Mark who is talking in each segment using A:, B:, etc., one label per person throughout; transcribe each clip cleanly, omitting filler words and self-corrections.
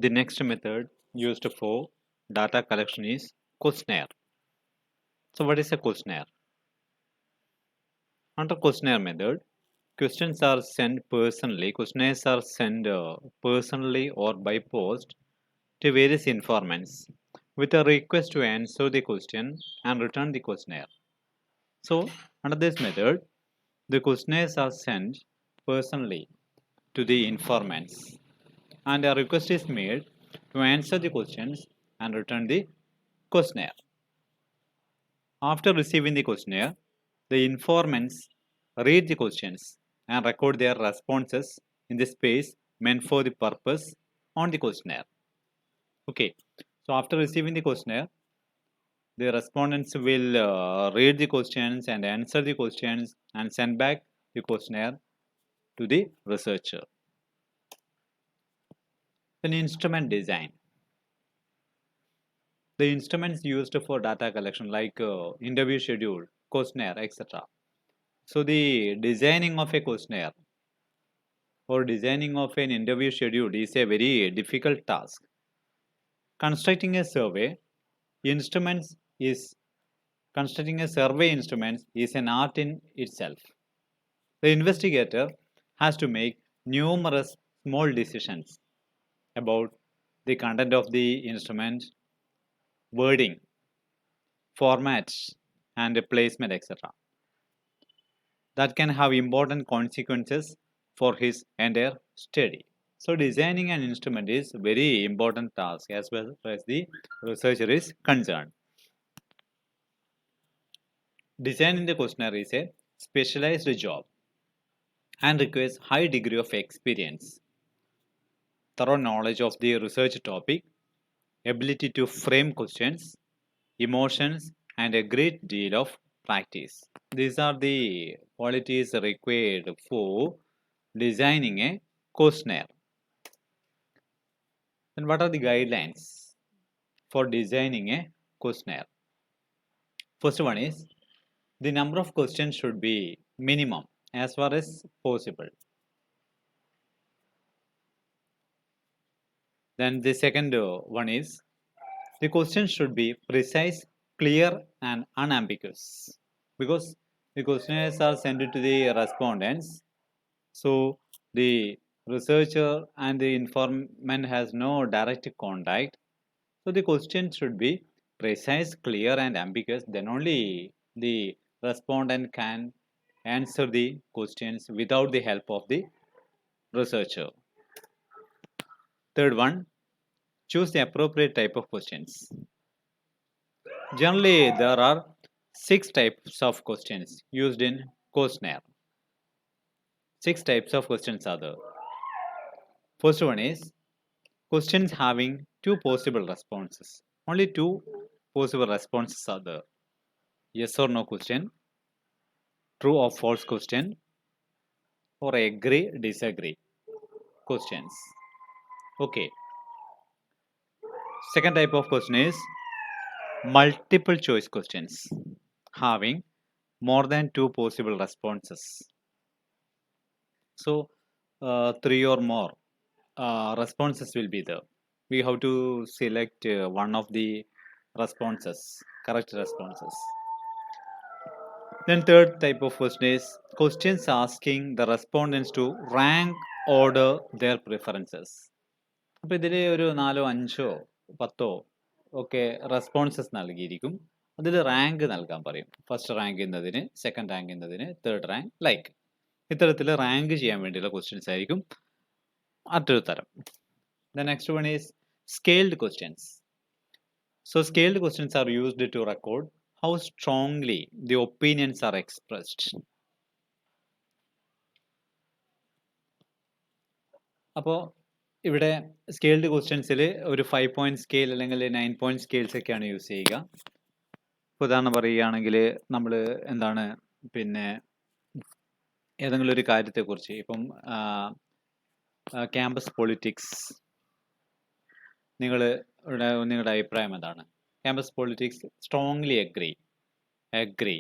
A: The next method used for data collection is questionnaire. So what is a questionnaire? Under questionnaire method, questions are sent personally, questionnaires are sent personally or by post to various informants with a request to answer the question and return the questionnaire. So under this method, the questionnaires are sent personally to the informants and a request is made to answer the questions and return the questionnaire. After receiving the questionnaire, the informants read the questions and record their responses in the space meant for the purpose on the questionnaire. Okay, so after receiving the questionnaire, the respondents will read the questions and answer the questions and send back the questionnaire to the researcher. Then instrument design. The instruments used for data collection like interview schedule, questionnaire, etc. So the designing of a questionnaire or designing of an interview schedule is a very difficult task. Constructing a survey instruments is constructing a survey instruments is an art in itself. The investigator has to make numerous small decisions about the content of the instrument, wording, formats, and placement, etc. That can have important consequences for his entire study. So designing an instrument is very important task as well as the researcher is concerned. Designing the questionnaire is a specialized job and requires high degree of experience, thorough knowledge of the research topic, ability to frame questions, emotions, and a great deal of practice. These are the qualities required for designing a questionnaire. Then what are the guidelines for designing a questionnaire? First one is the number of questions should be minimum as far as possible. Then the second one is the questions should be precise, clear, and unambiguous because the questionnaires are sent to the respondents. So the researcher and the informant has no direct contact. So the question should be precise, clear, and ambiguous. Then only the respondent can answer the questions without the help of the researcher. Third one, choose the appropriate type of questions. Generally, there are 6 types of questions used in questionnaire. 6 types of questions are there. First one is questions having 2 possible responses. Only 2 possible responses are there. Yes or no question, true or false question, or agree, disagree questions. Okay. Second type of question is multiple choice questions having more than 2 possible responses. So, 3 or more responses will be there. We have to select one of the responses, correct responses. Then third type of question is questions asking the respondents to rank order their preferences. അപ്പോൾ ഇതിൽ ഒരു 4 5 10 ഒക്കെ responses നൽകിയിരിക്കും. അതിൽ rank നൽകാൻ പറയും. First rank എന്നതിന്, second rank എന്നതിന്, third rank like ഇത്തരത്തിൽ റാങ്ക് ചെയ്യാൻ വേണ്ടിയുള്ള ക്വസ്റ്റ്യൻസ് ആയിരിക്കും മറ്റൊരു തരം. The next one is scaled questions. So scaled questions are used to record how strongly the opinions are expressed. അപ്പോൾ ഇവിടെ സ്കെയിൽഡ് ക്വസ്റ്റ്യൻസിൽ ഒരു 5 പോയിന്റ് സ്കെയിൽ അല്ലെങ്കിൽ 9 പോയിന്റ് സ്കെയിൽസ് ഒക്കെയാണ് യൂസ് ചെയ്യുക. ഉദാഹരണം പറയുകയാണെങ്കിൽ നമ്മൾ എന്താണ് പിന്നെ ഏതെങ്കിലും ഒരു കാര്യത്തെക്കുറിച്ച് ഇപ്പം ക്യാമ്പസ് പൊളിറ്റിക്സ് നിങ്ങളുടെ അഭിപ്രായം എന്താണ്? Campus politics strongly agree,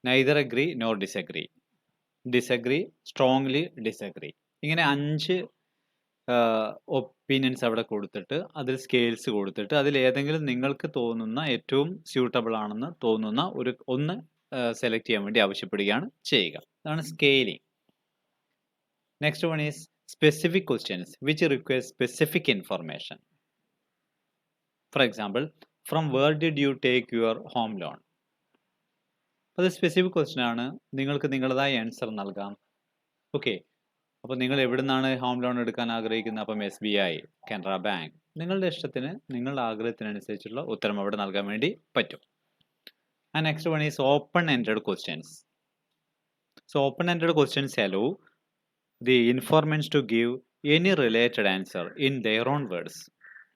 A: neither agree nor disagree, strongly disagree. ഇങ്ങനെ 5 ഒപ്പീനിയൻസ് അവിടെ കൊടുത്തിട്ട് അതിൽ സ്കെയിൽസ് കൊടുത്തിട്ട് അതിൽ ഏതെങ്കിലും നിങ്ങൾക്ക് തോന്നുന്ന ഏറ്റവും സ്യൂട്ടബിൾ ആണെന്ന് തോന്നുന്ന ഒന്ന് സെലക്ട് ചെയ്യാൻ വേണ്ടി ആവശ്യപ്പെടുകയാണ് ചെയ്യുക. അതാണ് scaling. Next one is specific questions which require specific information. For example, from where did you take your home loan. അത് സ്പെസിഫിക് ക്വസ്റ്റ്യൻ ആണ്, നിങ്ങൾക്ക് നിങ്ങളുടേതായ ആൻസർ നൽകാം. ഓക്കെ, അപ്പോൾ നിങ്ങൾ എവിടെ നിന്നാണ് ഹോം ലോൺ എടുക്കാൻ ആഗ്രഹിക്കുന്നത്? അപ്പം SBI, കാനറ ബാങ്ക്, നിങ്ങളുടെ ഇഷ്ടത്തിന് നിങ്ങളുടെ ആഗ്രഹത്തിനനുസരിച്ചുള്ള ഉത്തരം അവിടെ നൽകാൻ വേണ്ടി പറ്റും. And next one is open ended questions. So open ended questions allow the informants to give any related answer in their own words.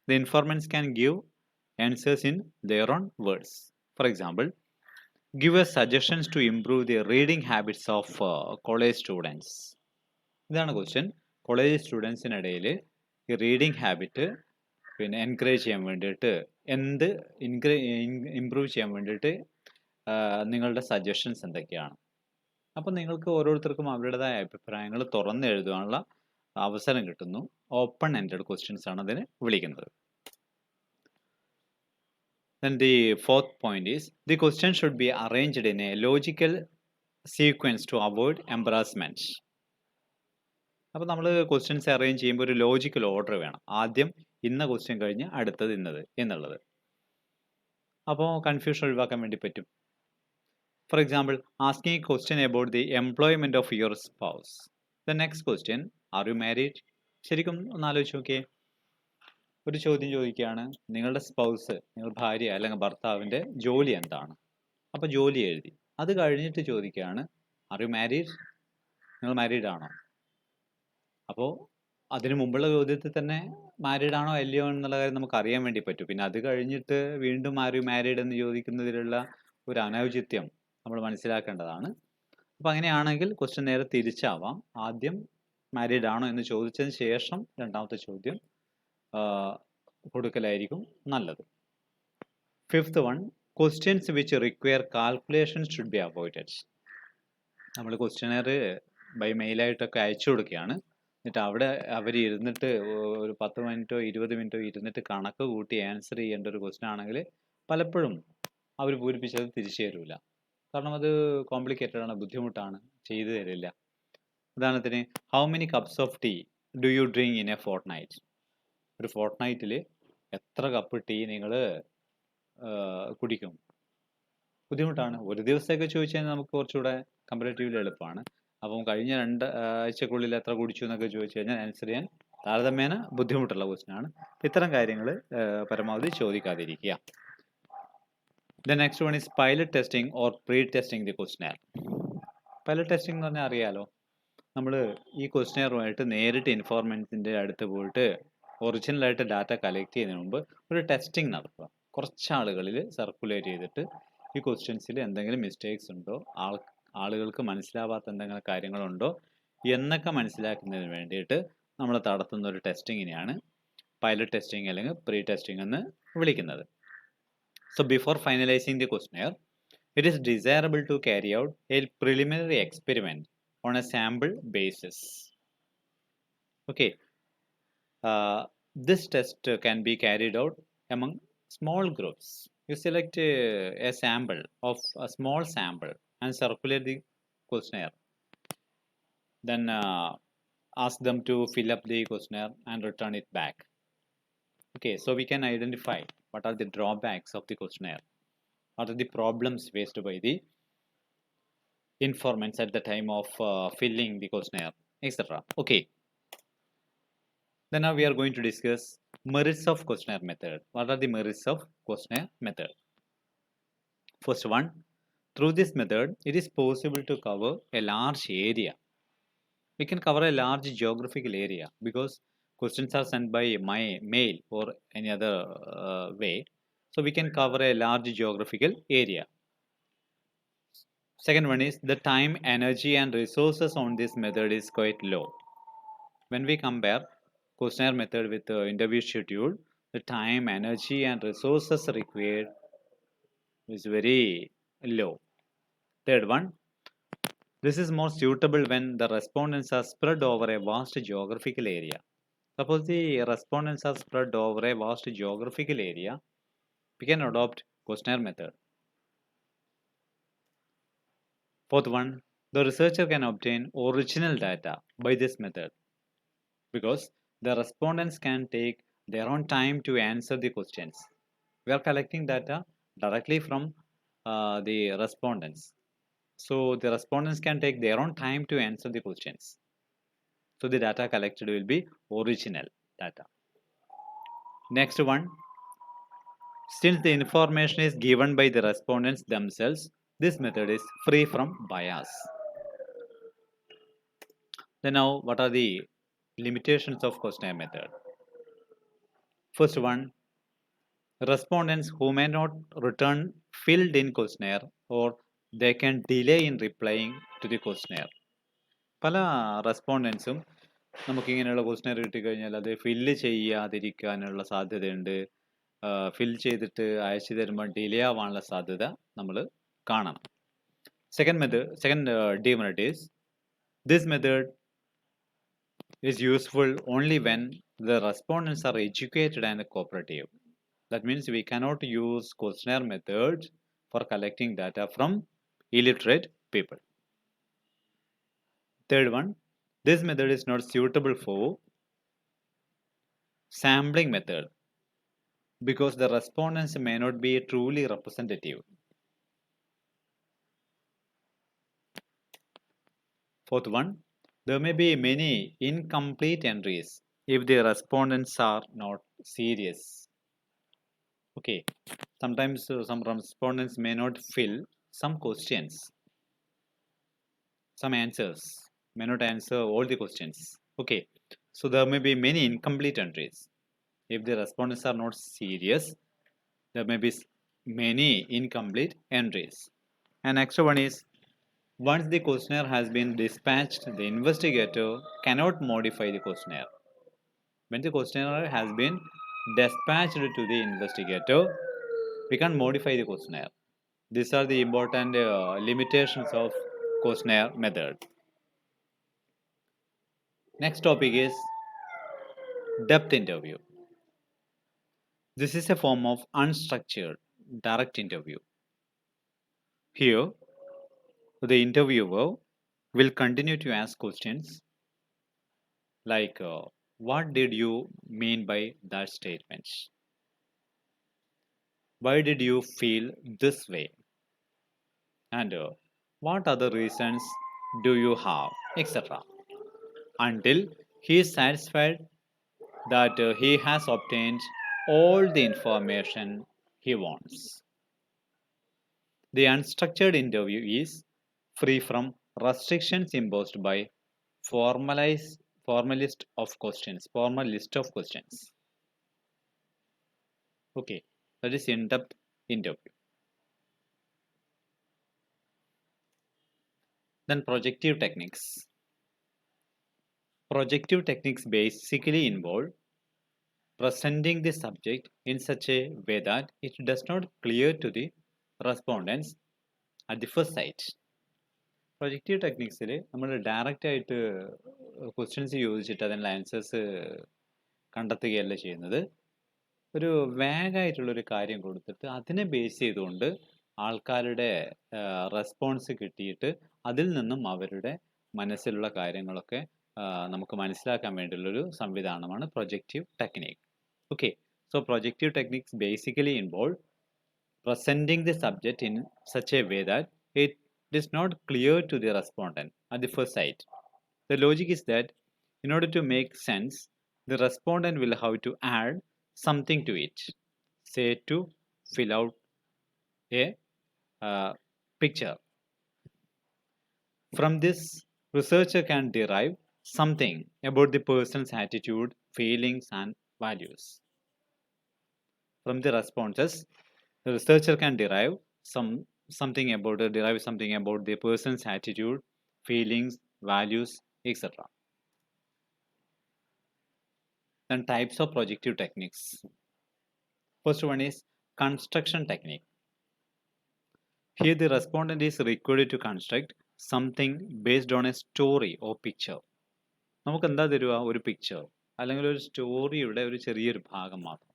A: The informants can give answers in their own words. For example, give us suggestions to improve the reading habits of college students. ഇതാണ് question. College സ്റ്റുഡൻസിനിടയിൽ ഈ reading habit പിന്നെ encourage ചെയ്യാൻ വേണ്ടിയിട്ട് improve ചെയ്യാൻ വേണ്ടിയിട്ട് നിങ്ങളുടെ suggestions എന്തൊക്കെയാണ്? അപ്പോൾ നിങ്ങൾക്ക് ഓരോരുത്തർക്കും അവരുടേതായ അഭിപ്രായങ്ങൾ തുറന്ന് എഴുതാനുള്ള അവസരം കിട്ടുന്നു. ഓപ്പൺ എൻഡഡ് ക്വസ്റ്റ്യൻസ് ആണ് അതിനെ വിളിക്കുന്നത്. Then the fourth point is the question should be arranged in a logical sequence to avoid embarrassment. അപ്പോൾ നമ്മൾ ക്വസ്റ്റ്യൻസ് അറേഞ്ച് ചെയ്യുമ്പോൾ ഒരു ലോജിക്കൽ ഓർഡർ വേണം. ആദ്യം ഇന്ന ക്വസ്റ്റ്യൻ കഴിഞ്ഞ് അടുത്തത് ഇന്നത് എന്നുള്ളത്. അപ്പോൾ കൺഫ്യൂഷൻ ഒഴിവാക്കാൻ വേണ്ടി പറ്റും. For example, asking A question about the employment of your spouse. The next question, are you married? ശരിക്കും ഒന്ന് ആലോചിച്ച് നോക്കിയേ. ഒരു ചോദ്യം ചോദിക്കുകയാണ്, നിങ്ങളുടെ സ്പൗസ്, നിങ്ങളുടെ ഭാര്യ അല്ലെങ്കിൽ ഭർത്താവിൻ്റെ ജോലി എന്താണ്? അപ്പോൾ ജോലി എഴുതി. അത് കഴിഞ്ഞിട്ട് ചോദിക്കുകയാണ്, ആർ യു മാരീഡ്? നിങ്ങൾ മാരീഡ് ആണോ? അപ്പോൾ അതിന് മുമ്പുള്ള ചോദ്യത്തിൽ തന്നെ മാരീഡ് ആണോ അല്ലയോ എന്നുള്ള കാര്യം നമുക്ക് അറിയാൻ വേണ്ടി പറ്റും. പിന്നെ അത് കഴിഞ്ഞിട്ട് വീണ്ടും ആർ യു മാരീഡ് എന്ന് ചോദിക്കുന്നതിലുള്ള ഒരു അനൗചിത്യം നമ്മൾ മനസ്സിലാക്കേണ്ടതാണ്. അപ്പോൾ അങ്ങനെയാണെങ്കിൽ ക്വസ്റ്റ്യൻ നേരെ തിരിച്ചാവാം. ആദ്യം മാരീഡ് ആണോ എന്ന് ചോദിച്ചതിന് ശേഷം രണ്ടാമത്തെ ചോദ്യം കൊടുക്കലായിരിക്കും നല്ലത്. Fifth one, questions which require calculations should be avoided. നമ്മൾ ക്വസ്റ്റ്യനെയർ ബൈ മെയിലായിട്ടൊക്കെ അയച്ചു കൊടുക്കുകയാണ്. എന്നിട്ട് അവിടെ അവർ ഇരുന്നിട്ട് ഒരു 10 മിനിറ്റോ 20 മിനിറ്റോ ഇരുന്നിട്ട് കണക്ക് കൂട്ടി ആൻസർ ചെയ്യേണ്ട ഒരു ക്വസ്റ്റ്യൻ ആണെങ്കിൽ പലപ്പോഴും അവർ പൂരിപ്പിച്ചത് തിരിച്ചു തരില്ല. കാരണം അത് കോംപ്ലിക്കേറ്റഡ് ആണ്, ബുദ്ധിമുട്ടാണ്, ചെയ്തു തരില്ല. ഉദാഹരണത്തിന്, how many cups of tea do you drink in a fortnight? ഒരു ഫോർട്ട്നൈറ്റിൽ എത്ര കപ്പ് ടീ നിങ്ങൾ കുടിക്കും? ബുദ്ധിമുട്ടാണ്. ഒരു ദിവസമൊക്കെ ചോദിച്ചു കഴിഞ്ഞാൽ നമുക്ക് കുറച്ചുകൂടെ കമ്പാരിറ്റീവ്ലി എളുപ്പമാണ്. അപ്പം കഴിഞ്ഞ 2 ആഴ്ചക്കുള്ളിൽ എത്ര കുടിച്ചു എന്നൊക്കെ ചോദിച്ചു കഴിഞ്ഞാൽ ആൻസർ ചെയ്യാൻ താരതമ്യേന ബുദ്ധിമുട്ടുള്ള ക്വസ്റ്റ്യൻ ആണ്. ഇത്തരം കാര്യങ്ങൾ പരമാവധി ചോദിക്കാതിരിക്കുക. The next one is pilot testing or pretesting the questionnaire. Pilot testing എന്ന് പറഞ്ഞാൽ അറിയാലോ, നമ്മൾ ഈ ക്വസ്റ്റ്യനെയറുമായിട്ട് നേരിട്ട് ഇൻഫോർമൻസിൻ്റെ അടുത്ത് പോയിട്ട് ഒറിജിനലായിട്ട് ഡാറ്റ കളക്ട് ചെയ്യുന്നതിന് മുമ്പ് ഒരു ടെസ്റ്റിംഗ് നടത്തുക. കുറച്ച് ആളുകളിൽ സർക്കുലേറ്റ് ചെയ്തിട്ട് ഈ ക്വസ്റ്റ്യൻസിൽ എന്തെങ്കിലും മിസ്റ്റേക്സ് ഉണ്ടോ, ആളുകൾക്ക് മനസ്സിലാവാത്ത എന്തെങ്കിലും കാര്യങ്ങളുണ്ടോ എന്നൊക്കെ മനസ്സിലാക്കുന്നതിന് വേണ്ടിയിട്ട് നമ്മൾ നടത്തുന്ന ഒരു ടെസ്റ്റിങ്ങിനെയാണ് പൈലറ്റ് ടെസ്റ്റിംഗ് അല്ലെങ്കിൽ പ്രീ ടെസ്റ്റിംഗ് എന്ന് വിളിക്കുന്നത്. So before finalising the questionnaire, it is desirable to carry out a preliminary experiment on a sample basis. Okay, this test can be carried out among small groups. You select a sample of a small sample and circulate the questionnaire. Then ask them to fill up the questionnaire and return it back. Okay, so we can identify what are the drawbacks of the questionnaire, what are the problems faced by the informants at the time of filling the questionnaire, etc. Okay. Then now we are going to discuss merits of questionnaire method. What are the merits of questionnaire method? First one, through this method, it is possible to cover a large area. We can cover a large geographical area because questions are sent by mail or any other way. So we can cover a large geographical area. Second one is the time, energy and resources on this method is quite low. When we compare questionnaire method with the interview schedule, the time, energy and resources required is very low. Third one, this is more suitable when the respondents are spread over a vast geographical area. Suppose the respondents are spread over a vast geographical area, we can adopt questionnaire method. Fourth one, the researcher can obtain original data by this method because the respondents can take their own time to answer the questions. We are collecting data directly from the respondents. So the respondents can take their own time to answer the questions. So the data collected will be original data. Next one, since the information is given by the respondents themselves, this method is free from bias. Then now, what are the limitations of questionnaire method? First one, respondents who may not return filled in questionnaire or they can delay in replying to the questionnaire. പല റെസ്പോണ്ടൻസും നമുക്കിങ്ങനെയുള്ള question കിട്ടിക്കഴിഞ്ഞാൽ അത് fill ചെയ്യാതിരിക്കാനുള്ള സാധ്യതയുണ്ട്. ഫിൽ ചെയ്തിട്ട് അയച്ചു തരുമ്പോൾ delay ആവാനുള്ള സാധ്യത നമ്മൾ കാണണം. Second demerit is this method is useful only when the respondents are educated and cooperative. That means we cannot use questionnaire method for collecting data from illiterate people. Third one, this method is not suitable for sampling method because the respondents may not be truly representative. Fourth one, there may be many incomplete entries if the respondents are not serious. Okay, sometimes some respondents may not fill some questions, some answers, may not answer all the questions. Okay, so there may be many incomplete entries. If the respondents are not serious, there may be many incomplete entries. And next one is, once the questionnaire has been dispatched, the investigator cannot modify the questionnaire. When the questionnaire has been dispatched to the investigator, we can modify the questionnaire. These are the important limitations of questionnaire method. Next topic is depth interview. This is a form of unstructured direct interview. Here, the interviewer will continue to ask questions like what did you mean by that statement? Why did you feel this way? And what other reasons do you have? Etc. Until he is satisfied that he has obtained all the information he wants. The unstructured interview is free from restrictions imposed by formal list of questions. Okay, that is in-depth interview. Then projective techniques. Projective techniques basically involve presenting the subject in such a way that it does not clear to the respondents at the first sight. Projective ടെക്നിക്സിൽ നമ്മൾ direct ആയിട്ട് questions ചോദിച്ചിട്ട് അതിനുള്ള answers കണ്ടെത്തുകയല്ല ചെയ്യുന്നത്. ഒരു വാഗായിട്ടുള്ളൊരു കാര്യം കൊടുത്തിട്ട് അതിനെ ബേസ് ചെയ്തുകൊണ്ട് ആൾക്കാരുടെ റെസ്പോൺസ് കിട്ടിയിട്ട് അതിൽ നിന്നും അവരുടെ മനസ്സിലുള്ള കാര്യങ്ങളൊക്കെ നമുക്ക് മനസ്സിലാക്കാൻ വേണ്ടിയുള്ളൊരു സംവിധാനമാണ് projective technique. Okay, so projective techniques basically involve presenting the subject in such a way that it is not clear to the respondent at the first sight. The logic is that in order to make sense, the respondent will have to add something to it, say to fill out a picture. From this, researcher can derive something about the person's attitude, feelings, and values. From the responses, the researcher can derive something about the person's attitude, feelings, values, etc. Then types of projective techniques. First one is construction technique. Here the respondent is required to construct something based on a story or picture. നമുക്ക് എന്താ തരുക? ഒരു picture. അല്ലെങ്കിൽ ഒരു സ്റ്റോറിയുടെ ഒരു ചെറിയൊരു ഭാഗം മാത്രം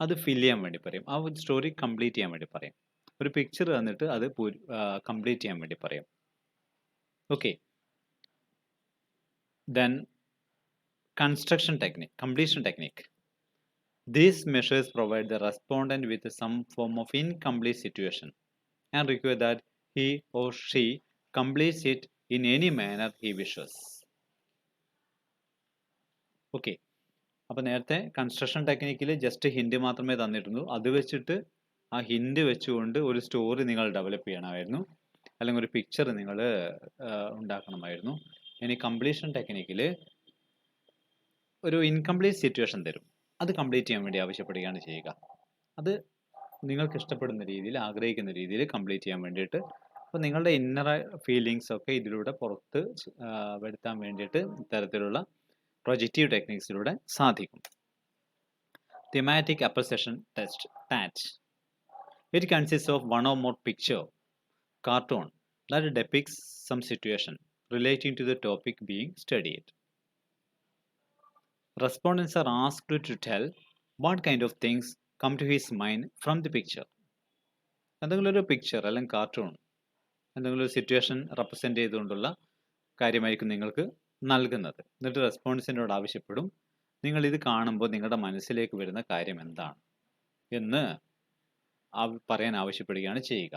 A: അത് ഫില്ല് ചെയ്യാൻ വേണ്ടി പറയും. ആ ഒരു സ്റ്റോറി കംപ്ലീറ്റ് ചെയ്യാൻ വേണ്ടി പറയും. ഒരു പിക്ചർ തന്നിട്ട് അത് കംപ്ലീറ്റ് ചെയ്യാൻ വേണ്ടി പറയും. Okay, then construction technique, completion technique. These measures provide the respondent with some form of incomplete situation and require that he or she completes it in any manner he wishes. Okay, അപ്പോൾ നേരത്തെ construction ടെക്നിക്കിൽ just hint മാത്രമേ തന്നിട്ടുള്ളൂ. അത് വെച്ചിട്ട് ആ hint വെച്ചുകൊണ്ട് ഒരു story നിങ്ങൾ develop ചെയ്യണമായിരുന്നു, അല്ലെങ്കിൽ ഒരു പിക്ചർ നിങ്ങൾ ഉണ്ടാക്കണമായിരുന്നു. ഇനി കംപ്ലീഷൻ ടെക്നിക്കിൽ ഒരു ഇൻകംപ്ലീറ്റ് സിറ്റുവേഷൻ തരും, അത് കംപ്ലീറ്റ് ചെയ്യാൻ വേണ്ടി ആവശ്യപ്പെടുകയാണ് ചെയ്യുക. അത് നിങ്ങൾക്ക് ഇഷ്ടപ്പെടുന്ന രീതിയിൽ, ആഗ്രഹിക്കുന്ന രീതിയിൽ കംപ്ലീറ്റ് ചെയ്യാൻ വേണ്ടിയിട്ട്, അപ്പോൾ നിങ്ങളുടെ ഇന്നർ ഫീലിങ്സ് ഒക്കെ ഇതിലൂടെ പുറത്ത് വരുത്താൻ വേണ്ടിയിട്ട് ഇത്തരത്തിലുള്ള പ്രൊജക്റ്റീവ് ടെക്നിക്സിലൂടെ സാധിക്കും. Thematic appreciation test TAT. It consists of one or more picture, cartoon that depicts some situation relating to the topic being studied. Respondents are asked to tell what kind of things come to his mind from the picture. എന്തെങ്കിലും ഒരു picture അല്ലെങ്കിൽ cartoon എന്തെങ്കിലും ഒരു situation represent ചെയ്തുകൊണ്ടുള്ള കാര്യമായിരിക്കും നിങ്ങൾക്ക് നൽകുന്നത്. എന്നിട്ട് റെസ്പോൺസിനോട് ആവശ്യപ്പെടും, നിങ്ങൾ ഇത് കാണുമ്പോൾ നിങ്ങളുടെ മനസ്സിലേക്ക് വരുന്ന കാര്യം എന്താണ് എന്ന് പറയാൻ ആവശ്യപ്പെടുകയാണ് ചെയ്യുക.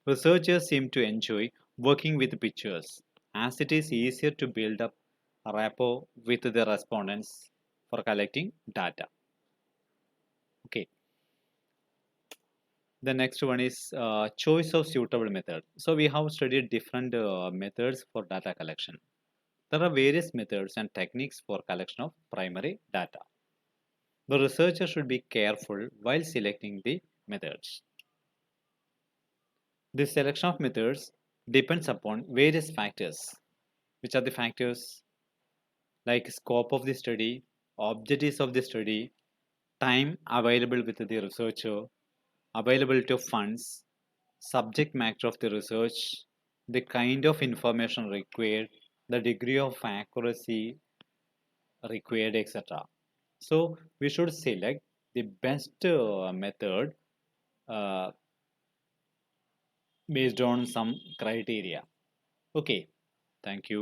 A: Researchers seem to enjoy working with pictures as it is easier to build up rapport with the respondents for collecting data. Okay. The next one is choice of suitable method. So we have studied different methods for data collection. There are various methods and techniques for collection of primary data. The researcher should be careful while selecting the methods. The selection of methods depends upon various factors. Which are the factors? Like scope of the study, objectives of the study, time available with the researcher, availability of funds, subject matter of the research, the kind of information required, the degree of accuracy required, etc. So we should select the best method based on some criteria. Okay, thank you.